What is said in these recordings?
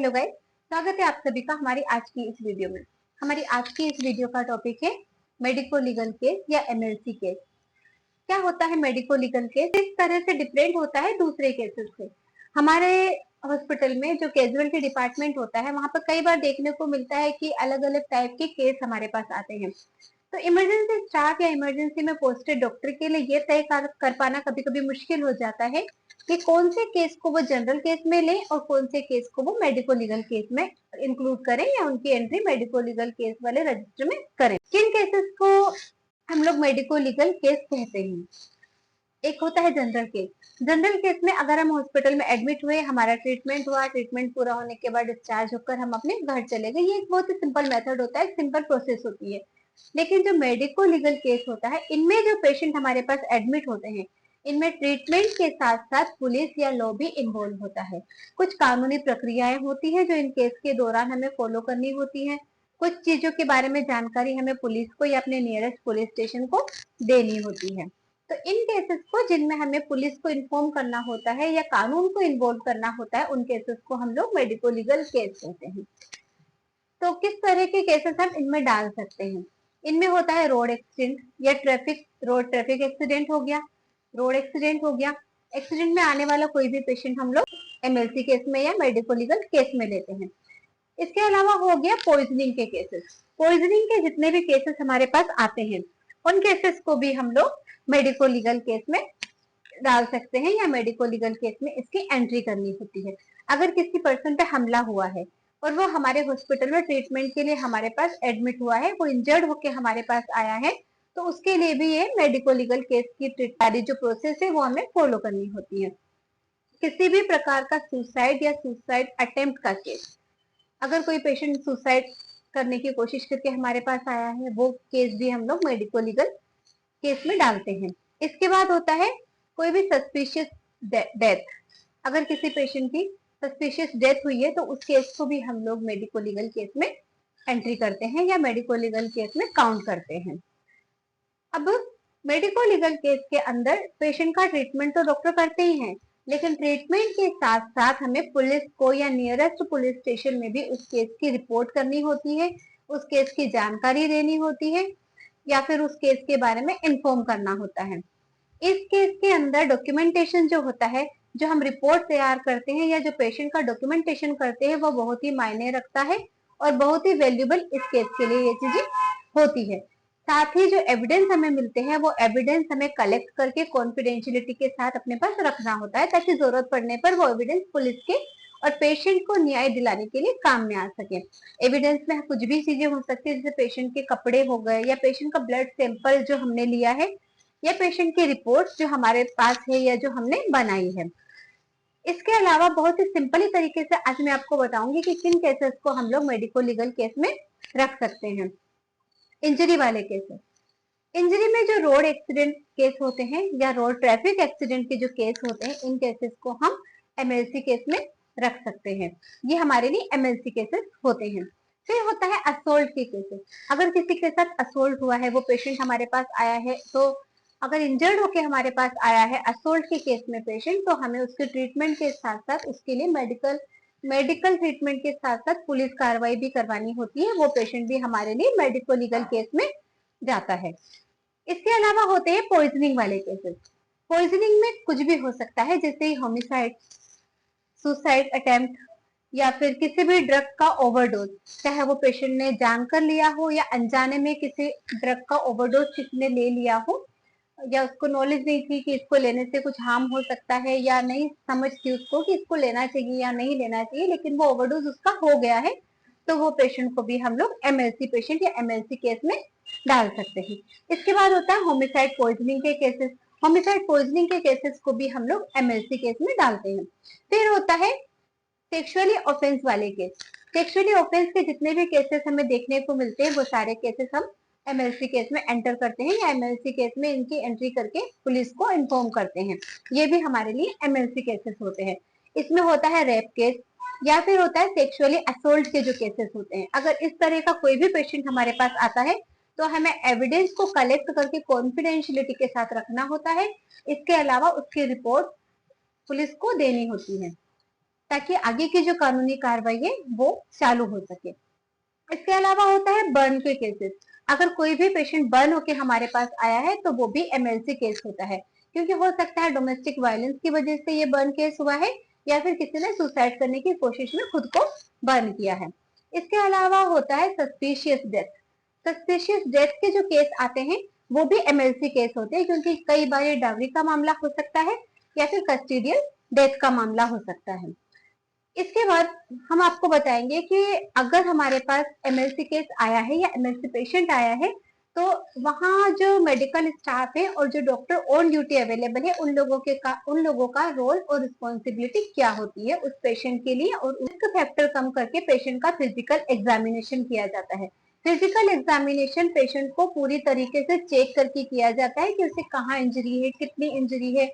Hello guys, स्वागत है आप सभी का हमारी आज की इस वीडियो में। हमारी आज की इस वीडियो का टॉपिक है मेडिको लीगल केस या एमएलसी केस। क्या होता है मेडिको लीगल केस, इस तरह से डिफरेंट होता है दूसरे केसेस से। हमारे हॉस्पिटल में जो कैजुअलिटी डिपार्टमेंट होता है वहां पर कई बार देखने को मिलता है कि अलग अलग टाइप के केस हमारे पास आते हैं। तो इमरजेंसी स्टाफ या इमरजेंसी में पोस्टेड डॉक्टर के लिए ये तय कर पाना कभी कभी मुश्किल हो जाता है कि कौन से केस को वो जनरल केस में लें और कौन से केस को वो मेडिको लीगल केस में इंक्लूड करें या उनकी एंट्री मेडिको लीगल केस वाले रजिस्टर में करें। किन केसेस को हम लोग मेडिको लीगल केस कहते हैं? एक होता है जनरल केस। जनरल केस में अगर हम हॉस्पिटल में एडमिट हुए, हमारा ट्रीटमेंट हुआ, ट्रीटमेंट पूरा होने के बाद डिस्चार्ज होकर हम अपने घर चले गए, ये एक बहुत ही सिंपल मेथड होता है, सिंपल प्रोसेस होती है। लेकिन जो मेडिको लीगल केस होता है, इनमें जो पेशेंट हमारे पास एडमिट होते हैं, इनमें ट्रीटमेंट के साथ साथ पुलिस या लॉ भी इन्वॉल्व होता है। कुछ कानूनी प्रक्रियाएं होती हैं जो इन केस के दौरान हमें फॉलो करनी होती है। कुछ चीजों के बारे में जानकारी हमें पुलिस को या अपने नियरेस्ट पुलिस स्टेशन को देनी होती है। तो इन केसेस को जिनमें हमें पुलिस को इन्फॉर्म करना होता है या कानून को इन्वॉल्व करना होता है, उन केसेस को हम लोग मेडिको लीगल केस कहते हैं। तो किस तरह के केसेस हम इनमें डाल सकते हैं? इनमें होता है रोड एक्सीडेंट या रोड ट्रैफिक एक्सीडेंट हो गया, रोड एक्सीडेंट हो गया। एक्सीडेंट में आने वाला कोई भी पेशेंट हम लोग एमएलसी केस में या मेडिको लीगल केस में लेते हैं। इसके अलावा हो गया पॉइजनिंग के केसेस। पॉइजनिंग के जितने भी केसेस हमारे पास आते हैं, उन केसेस को भी हम लोग मेडिको लीगल केस में डाल सकते हैं या मेडिको लीगल केस में इसकी एंट्री करनी होती है। अगर किसी पर्सन पे हमला हुआ है और वो हमारे हॉस्पिटल में ट्रीटमेंट के लिए हमारे पास एडमिट हुआ है, वो इंजर्ड होके हमारे पास आया है, तो उसके लिए भी ये मेडिको लीगल केस की सारी जो प्रोसेस है वो हमें फॉलो करनी होती है। किसी भी प्रकार का सुसाइड या सुसाइड अटेम्प्ट का केस, अगर कोई पेशेंट सुसाइड करने की कोशिश करके हमारे पास आया है, वो केस भी हम लोग मेडिको लीगल केस में डालते हैं। इसके बाद होता है कोई भी सस्पिशियस डेथ। अगर किसी पेशेंट की सस्पिशियस डेथ हुई है तो उस केस को भी हम लोग मेडिको लीगल केस में एंट्री करते हैं या मेडिको लीगल केस में काउंट करते हैं। अब मेडिको लीगल केस के अंदर पेशेंट का ट्रीटमेंट तो डॉक्टर करते ही हैं, लेकिन ट्रीटमेंट के साथ साथ हमें पुलिस को या नियरेस्ट पुलिस स्टेशन में भी उस केस की रिपोर्ट करनी होती है, उस केस की जानकारी देनी होती है या फिर उस केस के बारे में इन्फॉर्म करना होता है। इस केस के अंदर डॉक्यूमेंटेशन जो होता है, जो हम रिपोर्ट तैयार करते हैं या जो पेशेंट का डॉक्यूमेंटेशन करते हैं, वो बहुत ही मायने रखता है और बहुत ही वैल्यूबल इस केस के लिए ये चीजें होती है। साथ ही जो एविडेंस हमें मिलते हैं, वो एविडेंस हमें कलेक्ट करके कॉन्फिडेंशियलिटी के साथ अपने पास रखना होता है, ताकि जरूरत पड़ने पर वो एविडेंस पुलिस के और पेशेंट को न्याय दिलाने के लिए काम में आ सके। एविडेंस में कुछ भी चीजें हो सकती है, जैसे पेशेंट के कपड़े हो गए या पेशेंट का ब्लड सैंपल जो हमने लिया है या पेशेंट की रिपोर्ट जो हमारे पास है या जो हमने बनाई है। इसके अलावा बहुत ही सिंपली तरीके से आज मैं आपको बताऊंगी कि किन केसेस को हम लोग मेडिको लीगल केस में रख सकते हैं। इंजरी वाले केसेस, इंजरी में जो रोड एक्सीडेंट केस होते हैं या रोड ट्रैफिक एक्सीडेंट के जो केस होते हैं, इन केसेस को हम एमएलसी केस में रख सकते हैं। ये हमारे लिए एमएलसी केसेस होते हैं। फिर होता है असोल्ट के केसेस। अगर किसी के साथ असोल्ट हुआ है, वो पेशेंट हमारे पास आया है, तो अगर इंजर्ड होके हमारे पास आया है असोल्ट के केस में पेशेंट, तो हमें उसके ट्रीटमेंट के साथ साथ उसके लिए मेडिकल ट्रीटमेंट के साथ साथ पुलिस कार्रवाई भी करवानी होती है। वो पेशेंट भी हमारे लिए मेडिको लीगल केस में जाता है। इसके अलावा होते हैं पॉइजनिंग वाले केसेस। पॉइजनिंग में कुछ भी हो सकता है, जैसे होमिसाइड, सुसाइड अटेम्प्ट या फिर किसी भी ड्रग का ओवरडोज, चाहे वो पेशेंट ने जानकर लिया हो या अनजाने में किसी ड्रग का ओवरडोज किसी ने ले लिया हो, या उसको नॉलेज नहीं थी कि इसको लेने से कुछ हार्म हो सकता है, या नहीं समझ थी उसको कि इसको लेना चाहिए या नहीं लेना चाहिए, लेकिन वो ओवरडोज उसका हो गया है, तो वो पेशेंट को भी हम लोग एमएलसी पेशेंट या एमएलसी केस में डाल सकते हैं। इसके बाद होता है होमिसाइड पॉइजनिंग के केसेस। होमिसाइड पॉइजनिंग के केसेस को भी हम लोग एमएलसी केस में डालते हैं। फिर होता है सेक्सुअली ऑफेंस वाले केस। सेक्सुअली ऑफेंस के जितने भी केसेस हमें देखने को मिलते हैं, वो सारे केसेस हम एमएलसी केस में एंटर करते हैं या एमएलसी केस में इनकी एंट्री करके पुलिस को इन्फॉर्म करते हैं। ये भी हमारे लिए एमएलसी केसेस होते हैं। इसमें होता है रेप केस या फिर होता है सेक्सुअली असोल्ट के जो केसेस होते हैं। अगर इस तरह का कोई भी पेशेंट हमारे पास आता है, तो हमें एविडेंस को कलेक्ट करके कॉन्फिडेंशियलिटी के साथ रखना होता है। इसके अलावा उसकी रिपोर्ट पुलिस को देनी होती है। ताकि आगे की जो कानूनी कार्रवाई है वो चालू हो सके। इसके अलावा होता है बर्न के केसेस। अगर कोई भी पेशेंट बर्न होके हमारे पास आया है तो वो भी एमएलसी केस होता है, क्योंकि हो सकता है डोमेस्टिक वायलेंस की वजह से ये बर्न केस हुआ है या फिर किसी ने सुसाइड करने की कोशिश में खुद को बर्न किया है। इसके अलावा होता है सस्पिशियस डेथ। सस्पिशियस डेथ के जो केस आते हैं वो भी एमएलसी केस होते हैं, क्योंकि कई बार ये डावरी का मामला हो सकता है या फिर कस्टोडियल डेथ का मामला हो सकता है। इसके बाद हम आपको बताएंगे कि अगर हमारे पास एमएलसी केस आया है या एमएलसी पेशेंट आया है तो वहाँ जो मेडिकल स्टाफ है और जो डॉक्टर ऑन ड्यूटी अवेलेबल है उन लोगों का रोल और रिस्पॉन्सिबिलिटी क्या होती है उस पेशेंट के लिए, और रिस्क फैक्टर कम करके पेशेंट का फिजिकल एग्जामिनेशन किया जाता है। फिजिकल एग्जामिनेशन पेशेंट को पूरी तरीके से चेक करके किया जाता है कि उसे कहाँ इंजरी है, कितनी इंजरी है,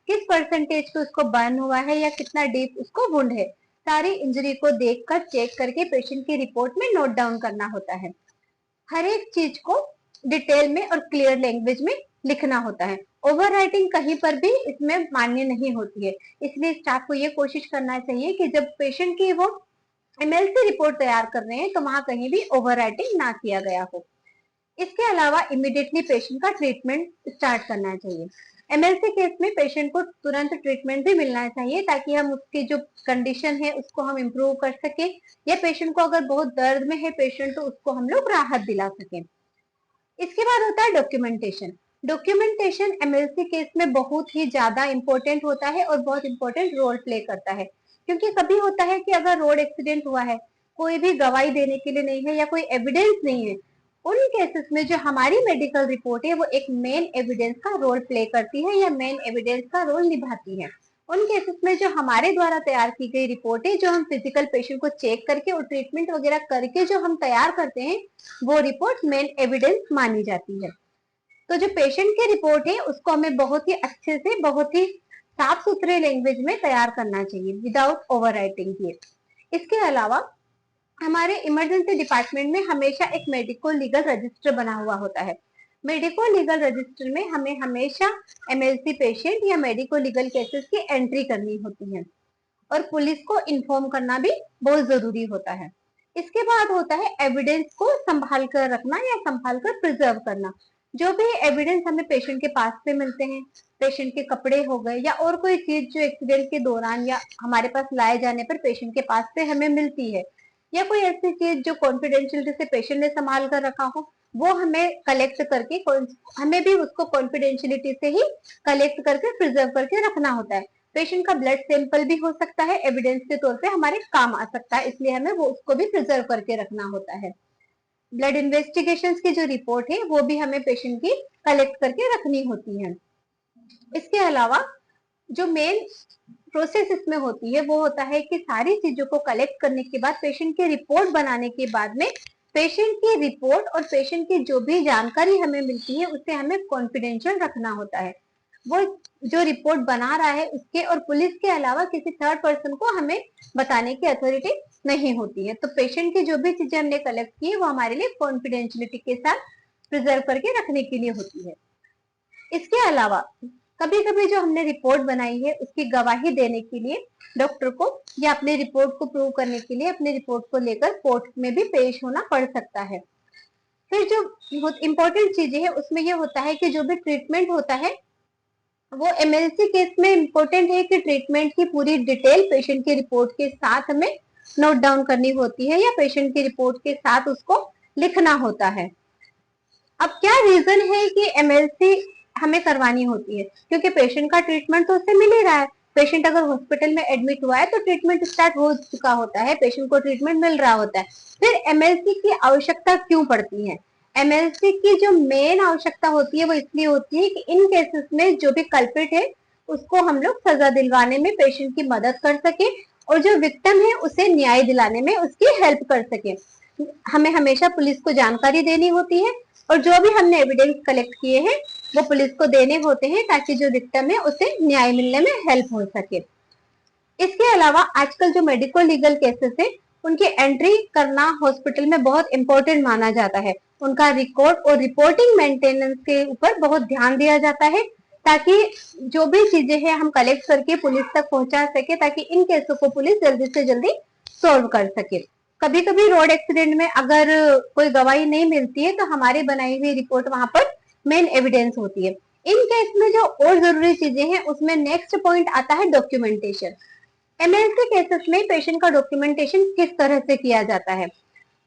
किस परसेंटेज पे उसको बर्न हुआ है या कितना डीप उसको वुंड है। सारी इंजरी को देखकर चेक करके पेशेंट की रिपोर्ट में नोट डाउन करना होता है। हर एक चीज को डिटेल में और क्लियर लैंग्वेज में लिखना होता है। ओवर राइटिंग कहीं पर भी इसमें मान्य नहीं होती है, इसलिए स्टाफ को ये कोशिश करना चाहिए कि जब पेशेंट की वो एमएलसी रिपोर्ट तैयार कर रहे हैं तो वहां कहीं भी ओवर राइटिंग ना किया गया हो। इसके अलावा इमीडिएटली पेशेंट का ट्रीटमेंट स्टार्ट करना चाहिए। एमएलसी केस में पेशेंट को तुरंत ट्रीटमेंट भी मिलना चाहिए ताकि हम उसकी जो कंडीशन है उसको हम इम्प्रूव कर सके, या पेशेंट को अगर बहुत दर्द में है पेशेंट तो उसको हम लोग राहत दिला सकें। इसके बाद होता है डॉक्यूमेंटेशन। डॉक्यूमेंटेशन एमएलसी केस में बहुत ही ज्यादा इंपॉर्टेंट होता है और बहुत इंपॉर्टेंट रोल प्ले करता है, क्योंकि कभी होता है कि अगर रोड एक्सीडेंट हुआ है, कोई भी गवाही देने के लिए नहीं है या कोई एविडेंस नहीं है, उन केसेस में जो हमारी मेडिकल रिपोर्ट है वो एक मेन एविडेंस का रोल प्ले करती है या मेन एविडेंस का रोल निभाती है। उन केसेस में जो हमारे द्वारा तैयार की गई रिपोर्ट है, जो हम फिजिकल पेशेंट को चेक करके और ट्रीटमेंट वगैरह करके जो हम तैयार करते हैं, वो रिपोर्ट मेन एविडेंस मानी जाती है। तो जो पेशेंट की रिपोर्ट है उसको हमें बहुत ही अच्छे से, बहुत ही साफ सुथरे लैंग्वेज में तैयार करना चाहिए विदाउट ओवर राइटिंग किए। इसके अलावा हमारे इमरजेंसी डिपार्टमेंट में हमेशा एक मेडिको लीगल रजिस्टर बना हुआ होता है। मेडिको लीगल रजिस्टर में हमें हमेशा एमएलसी पेशेंट या मेडिको लीगल केसेस की एंट्री करनी होती है और पुलिस को इन्फॉर्म करना भी बहुत जरूरी होता है। इसके बाद होता है एविडेंस को संभाल कर रखना या संभाल कर प्रिजर्व करना। जो भी एविडेंस हमें पेशेंट के पास से मिलते हैं, पेशेंट के कपड़े हो गए या और कोई चीज जो एक्सीडेंट के दौरान या हमारे पास लाए जाने पर पेशेंट के पास से हमें मिलती है, या कोई ऐसी चीज जो कॉन्फिडेंशियलिटी से पेशेंट ने संभाल कर रखा हो, वो हमें कलेक्ट करके, हमें भी उसको कॉन्फिडेंशियलिटी से ही कलेक्ट करके प्रिजर्व करके रखना होता है। पेशेंट का ब्लड सैंपल भी हो सकता है, एविडेंस के तौर पे हमारे काम आ सकता है, इसलिए हमें वो उसको भी प्रिजर्व करके रखना होता है। ब्लड इन्वेस्टिगेशन की जो रिपोर्ट है वो भी हमें पेशेंट की कलेक्ट करके रखनी होती है। इसके अलावा जो मेन प्रोसेस इसमें होती है वो होता है कि सारी चीजों को कलेक्ट करने के बाद पेशेंट की रिपोर्ट बनाने के बाद में पेशेंट की रिपोर्ट और पेशेंट की जो भी जानकारी हमें मिलती है उसे हमें कॉन्फिडेंशियल रखना होता है। वो जो रिपोर्ट बना रहा है उसके और पुलिस के अलावा किसी थर्ड पर्सन को हमें बताने की अथॉरिटी नहीं होती है। तो पेशेंट की जो भी चीजें हमने कलेक्ट की है वो हमारे लिए कॉन्फिडेंशियलिटी के साथ प्रिजर्व करके रखने के लिए होती है। इसके अलावा कभी कभी जो हमने रिपोर्ट बनाई है उसकी गवाही देने के लिए डॉक्टर को या अपनी रिपोर्ट को प्रूव करने के लिए अपनी रिपोर्ट को लेकर कोर्ट में भी पेश होना पड़ सकता है। फिर जो बहुत इंपॉर्टेंट चीजें है उसमें यह होता है कि जो भी ट्रीटमेंट होता है वो एमएलसी केस में इम्पोर्टेंट है कि ट्रीटमेंट की पूरी डिटेल पेशेंट की रिपोर्ट के साथ हमें नोट डाउन करनी होती है या पेशेंट की रिपोर्ट के साथ उसको लिखना होता है। अब क्या रीजन है कि एमएलसी हमें करवानी होती है? क्योंकि पेशेंट का ट्रीटमेंट तो उससे मिल ही रहा है। पेशेंट अगर हॉस्पिटल में एडमिट हुआ है तो ट्रीटमेंट स्टार्ट हो चुका होता है, पेशेंट को ट्रीटमेंट मिल रहा होता है। फिर एमएलसी की आवश्यकता क्यों पड़ती है? एमएलसी की जो मेन आवश्यकता होती है वो इसलिए होती है कि इन केसेस में जो भी कल्प्रिट है उसको हम लोग सजा दिलवाने में पेशेंट की मदद कर सके और जो विक्टिम है उसे न्याय दिलाने में उसकी हेल्प कर सके। हमें हमेशा पुलिस को जानकारी देनी होती है और जो भी हमने एविडेंस कलेक्ट किए हैं वो पुलिस को देने होते हैं ताकि जो विक्टिम है उसे न्याय मिलने में हेल्प हो सके। इसके अलावा आजकल जो मेडिको लीगल केसेस है उनकी एंट्री करना हॉस्पिटल में बहुत इंपॉर्टेंट माना जाता है। उनका रिकॉर्ड और रिपोर्टिंग मेंटेनेंस के ऊपर बहुत ध्यान दिया जाता है ताकि जो भी चीजें हैं हम कलेक्ट करके पुलिस तक पहुंचा सके, ताकि इन केसों को पुलिस जल्दी से जल्दी सॉल्व कर सके। कभी कभी रोड एक्सीडेंट में अगर कोई गवाही नहीं मिलती है तो हमारी बनाई हुई रिपोर्ट वहां पर मेन एविडेंस होती है। इन केस में जो और जरूरी चीजें हैं उसमें नेक्स्ट पॉइंट आता है डॉक्यूमेंटेशन। एमएलसी केसेस में पेशेंट का डॉक्यूमेंटेशन किस तरह से किया जाता है?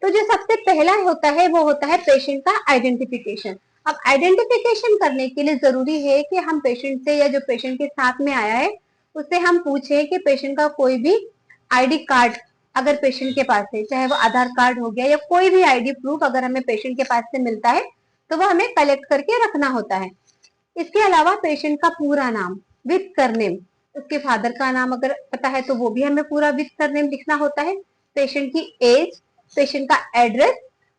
तो जो सबसे पहला होता है वो होता है पेशेंट का आइडेंटिफिकेशन। अब आइडेंटिफिकेशन करने के लिए जरूरी है कि हम पेशेंट से या जो पेशेंट के साथ में आया है उससे हम पूछे कि पेशेंट का कोई भी आईडी कार्ड अगर पेशेंट के पास है, चाहे वो आधार कार्ड हो गया या कोई भी आईडी प्रूफ अगर हमें पेशेंट के पास से मिलता है तो वो हमें कलेक्ट करके रखना होता है। इसके अलावा पेशेंट का पूरा नाम विथ सरनेम, उसके फादर का नाम अगर पता है तो वो भी हमें पूरा विथ सरनेम लिखना होता है। पेशेंट की एज, पेशेंट का एड्रेस,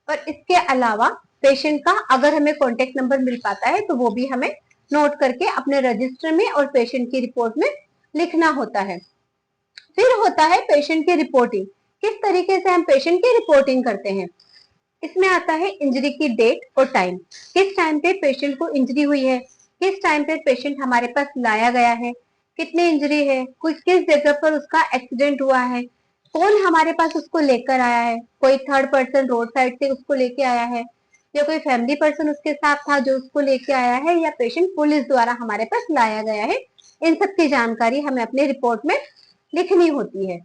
और इसके अलावा पेशेंट का अगर हमें कॉन्टेक्ट नंबर मिल पाता है तो वो भी हमें नोट करके अपने रजिस्टर में और पेशेंट की रिपोर्ट में लिखना होता है। फिर होता है पेशेंट की रिपोर्टिंग। किस तरीके से हम पेशेंट की रिपोर्टिंग करते हैं? इसमें आता है इंजरी की डेट और टाइम, किस टाइम पे पेशेंट को इंजरी हुई है, किस टाइम पे पेशेंट हमारे पास लाया गया है, कितनी इंजरी है, कुछ किस जगह पर उसका एक्सीडेंट हुआ है, कौन हमारे पास उसको लेकर आया है, कोई थर्ड पर्सन रोड साइड से उसको लेके आया है या कोई फैमिली पर्सन उसके साथ था जो उसको लेके आया है, या पेशेंट पुलिस द्वारा हमारे पास लाया गया है। इन सब की जानकारी हमें अपने रिपोर्ट में लिखनी होती है।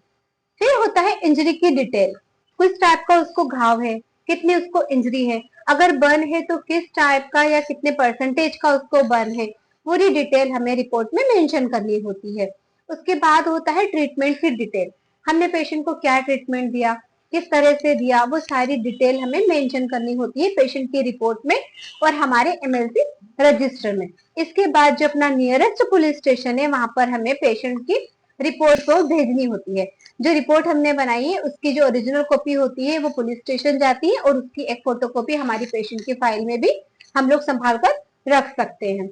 फिर होता है इंजरी की डिटेल, किस टाइप का उसको घाव है, कितनी उसको इंजरी है, अगर बर्न है तो किस टाइप का या कितने परसेंटेज का उसको बर्न है, पूरी डिटेल हमें रिपोर्ट में मेंशन करनी होती है। उसके बाद होता है ट्रीटमेंट की डिटेल, हमने पेशेंट को क्या ट्रीटमेंट दिया, किस तरह से दिया, वो सारी डिटेल हमें मेंशन करनी होती है पेशेंट की रिपोर्ट में और हमारे एमएलसी रजिस्टर में। इसके बाद जो अपना नियरेस्ट पुलिस स्टेशन है वहां पर हमें पेशेंट की रिपोर्ट को भेजनी होती है। जो रिपोर्ट हमने बनाई है उसकी जो ओरिजिनल कॉपी होती है वो पुलिस स्टेशन जाती है और उसकी एक फोटोकॉपी हमारी पेशेंट की फाइल में भी हम लोग संभाल कर रख सकते हैं।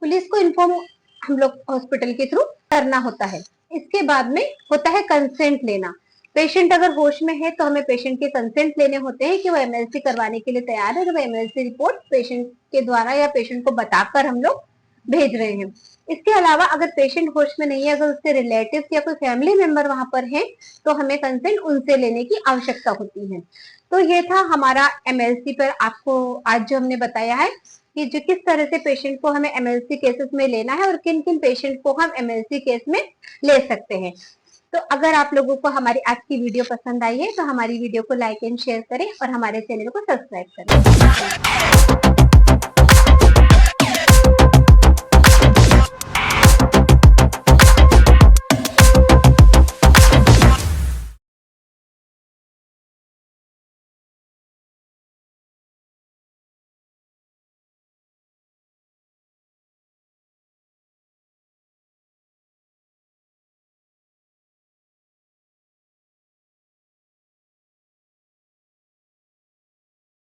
पुलिस को इन्फॉर्म हम लोग हॉस्पिटल के थ्रू करना होता है। इसके बाद में होता है कंसेंट लेना। पेशेंट अगर होश में है तो हमें पेशेंट के कंसेंट लेने होते हैं कि वो एमएलसी करवाने के लिए तैयार है, तो वो एमएलसी रिपोर्ट पेशेंट के द्वारा या पेशेंट को बताकर हम लोग भेज रहे हैं। इसके अलावा अगर पेशेंट होश में नहीं है, अगर उसके रिलेटिव या कोई फैमिली मेंबर वहां पर है तो हमें कंसेंट उनसे लेने की आवश्यकता होती है। तो ये था हमारा एमएलसी पर आपको आज जो हमने बताया है कि जो किस तरह से पेशेंट को हमें एमएलसी केसेस में लेना है और किन किन पेशेंट को हम एमएलसी केस में ले सकते हैं। तो अगर आप लोगों को हमारी आज की वीडियो पसंद आई है तो हमारी वीडियो को लाइक एंड शेयर करें और हमारे चैनल को सब्सक्राइब करें।